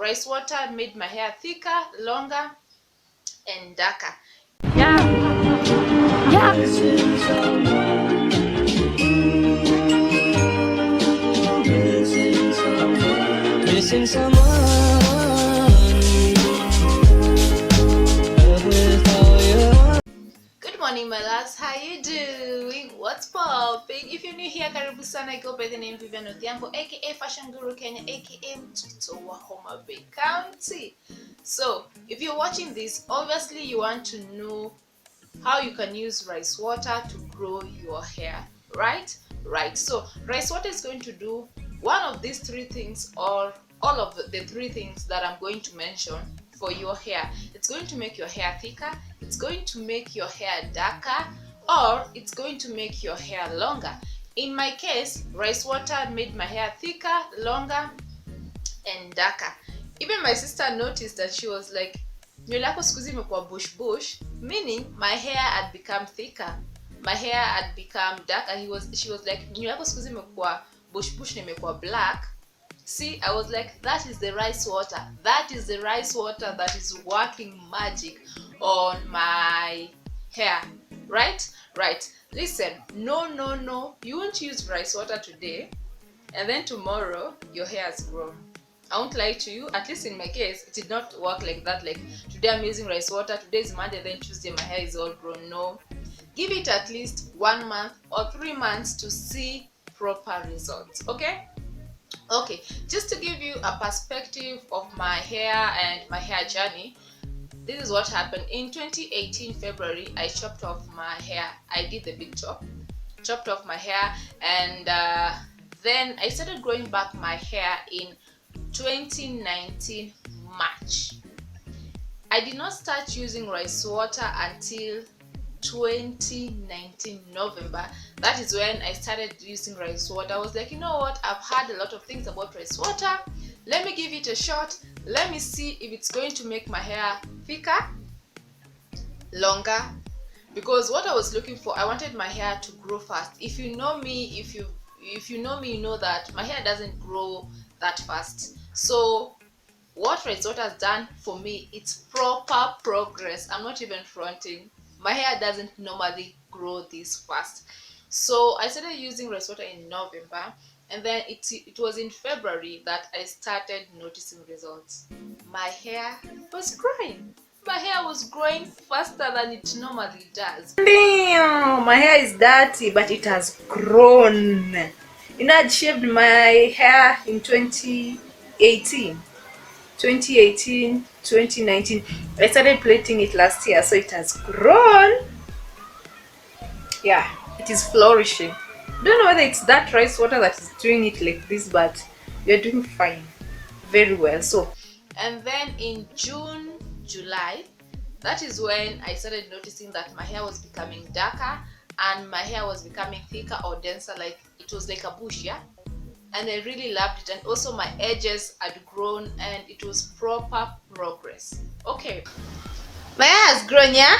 rice water made my hair thicker, longer, and darker. Missing someone. Good morning, my loves. How you doing? What's popping? If you're new here, karibu sana. I go by the name Vivian Odhiambo, aka Fashion Guru Kenya, aka mtoto wa Homa Bay County. So, if you're watching this, obviously you want to know how you can use rice water to grow your hair, right? Right. So, rice water is going to do one of these three things, or all of the three things that I'm going to mention for your hair. It's going to make your hair thicker, it's going to make your hair darker, or it's going to make your hair longer. In my case, rice water made my hair thicker, longer, and darker. Even my sister noticed that. She was like, nywele yako siku hizi imekuwa bush, meaning my hair had become thicker, my hair had become darker. She was like, nywele yako siku hizi imekuwa bush na imekuwa black. See, I was like, that is the rice water. That is the rice water that is working magic on my hair. Right? Right. Listen, no. You won't use rice water today, and then tomorrow your hair has grown. I won't lie to you, at least in my case, it did not work like that. Like, today I'm using rice water, today is Monday, then Tuesday my hair is all grown. No. Give it at least 1 month or 3 months to see proper results. Okay? Okay, just to give you a perspective of my hair and my hair journey, this is what happened. In 2018 February, I chopped off my hair. I did the big chopped off my hair, and then I started growing back my hair in 2019 March. I did not start using rice water until 2019 November. That is when I started using rice water. I was like, you know what, I've heard a lot of things about rice water, let me give it a shot. Let me see if it's going to make my hair thicker, longer, because what I was looking for, I wanted my hair to grow fast. If you know me, if you know me, you know that my hair doesn't grow that fast. So what rice water has done for me, it's proper progress. I'm not even fronting. My hair doesn't normally grow this fast. So I started using rice water in November, and then it was in February that I started noticing results. My hair was growing. My hair was growing faster than it normally does. Damn, my hair is dirty, but it has grown. You know, I shaved my hair in 2018, 2019. I started plaiting it last year, so it has grown. Yeah, it is flourishing. I don't know whether it's that rice water that is doing it like this, but you're doing fine, very well. So, and then in June, July, that is when I started noticing that my hair was becoming darker and my hair was becoming thicker or denser. Like, it was like a bush, yeah. And I really loved it, and also my edges had grown, and it was proper progress. Okay, my hair has grown, yeah.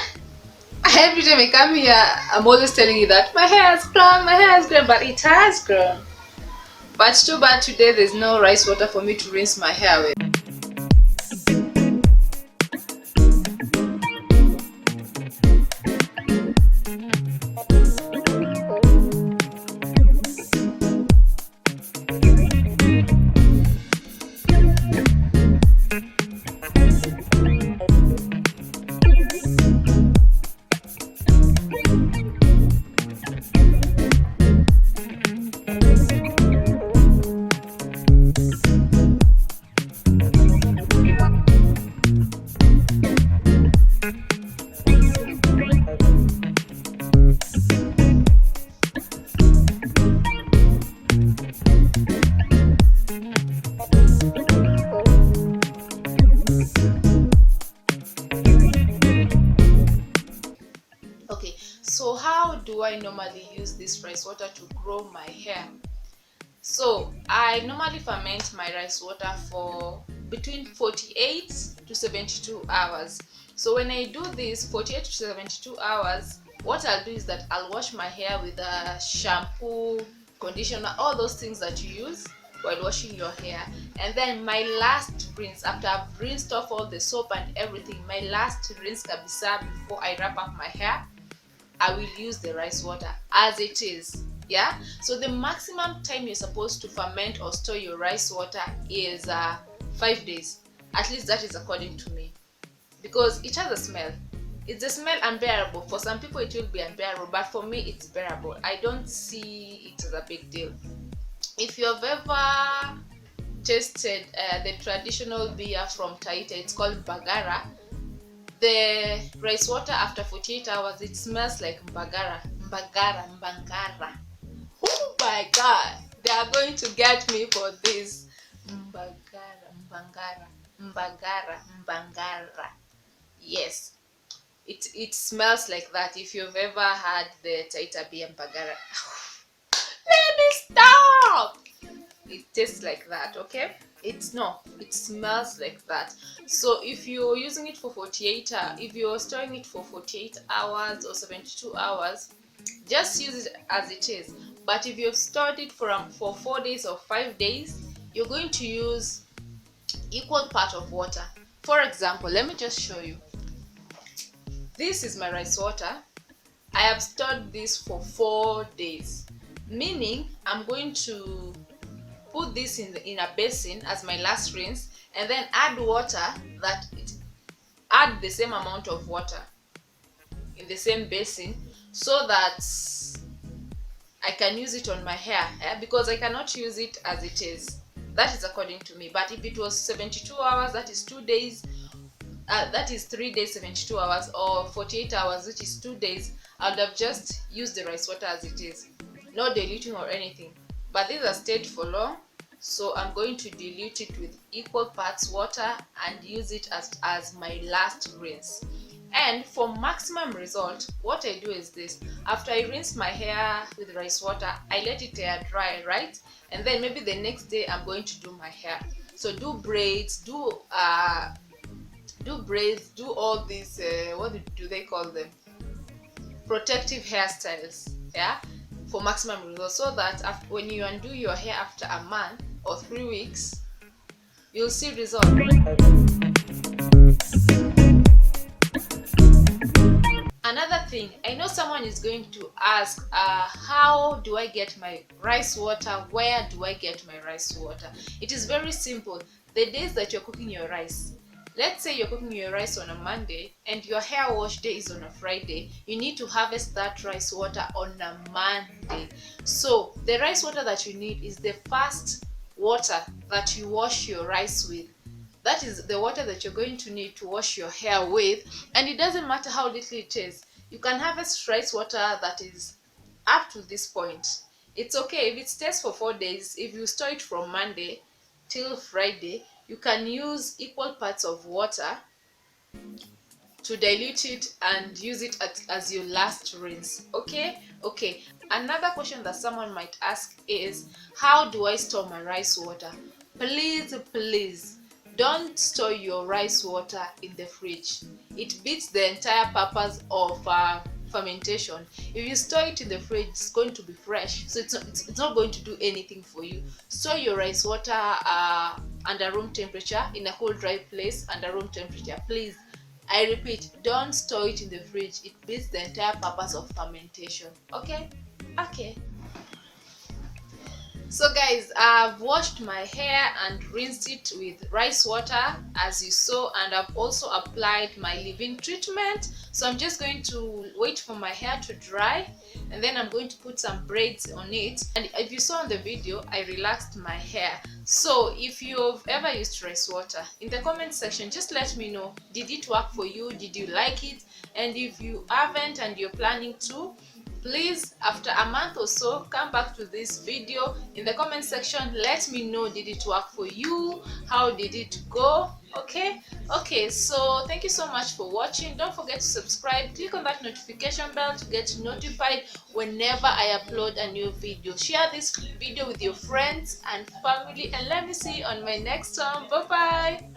Every time I come here, I'm always telling you that my hair has grown, but it has grown. But too bad today there's no rice water for me to rinse my hair with. So how do I normally use this rice water to grow my hair? So I normally ferment my rice water for between 48 to 72 hours. So when I do this 48 to 72 hours, what I'll do is that I'll wash my hair with a shampoo, conditioner, all those things that you use. while washing your hair. And then my last rinse, after I've rinsed off all the soap and everything, my last rinse kabisa before I wrap up my hair, I will use the rice water as it is. Yeah, so the maximum time you're supposed to ferment or store your rice water is 5 days. At least that is according to me, because it has a smell. It's a smell unbearable. For some people it will be unbearable, but for me it's bearable. I don't see it as a big deal. If you've ever tasted the traditional beer from Taita, it's called Mbagara. The rice water after 48 hours, it smells like Mbagara. Oh my god, they are going to get me for this. Mbagara. Yes, it smells like that. If you've ever had the Taita beer Mbagara, let me stop. It tastes like that, okay? It smells like that. So if you're using it for 48 hours, if you're storing it for 48 hours or 72 hours, just use it as it is. But if you've stored it for 4 days or 5 days, you're going to use equal part of water. For example, let me just show you. This is my rice water. I have stored this for 4 days, meaning I'm going to put this in a basin as my last rinse, and then add water, add the same amount of water in the same basin, so that I can use it on my hair, because I cannot use it as it is. That is according to me. But if it was 72 hours, that is 2 days, that is 3 days 72 hours, or 48 hours, which is 2 days, I would have just used the rice water as it is, no diluting or anything. But these are stayed for long, so I'm going to dilute it with equal parts water and use it as my last rinse. And for maximum result, what I do is this: after I rinse my hair with rice water, I let it air dry, right? And then maybe the next day I'm going to do my hair. So do braids, do all these what do they call them, protective hairstyles, yeah, for maximum results, so that when you undo your hair after a month or 3 weeks, you'll see results. Another thing, I know someone is going to ask, how do I get my rice water? Where do I get my rice water? It is very simple. The days that you're cooking your rice, let's say you're cooking your rice on a Monday and your hair wash day is on a Friday, you need to harvest that rice water on a Monday. So the rice water that you need is the first water that you wash your rice with. That is the water that you're going to need to wash your hair with, and it doesn't matter how little it is. You can harvest rice water that is up to this point. It's okay if it stays for 4 days. If you store it from Monday till Friday, you can use equal parts of water to dilute it and use it as your last rinse. Okay. Another question that someone might ask is, how do I store my rice water? Please don't store your rice water in the fridge. It beats the entire purpose of fermentation. If you store it in the fridge, it's going to be fresh, so it's not going to do anything for you. Store your rice water under room temperature, in a cool, dry place under room temperature. Please, I repeat, don't store it in the fridge. It beats the entire purpose of fermentation. Okay. So guys, I've washed my hair and rinsed it with rice water, as you saw, and I've also applied my leave-in treatment. So I'm just going to wait for my hair to dry, and then I'm going to put some braids on it. And if you saw in the video, I relaxed my hair. So if you've ever used rice water, in the comment section, just let me know, did it work for you? Did you like it? And if you haven't and you're planning to, please, after a month or so, come back to this video. In the comment section, let me know, did it work for you? How did it go? Okay, so thank you so much for watching. Don't forget to subscribe. Click on that notification bell to get notified whenever I upload a new video. Share this video with your friends and family, and let me see you on my next one. Bye bye.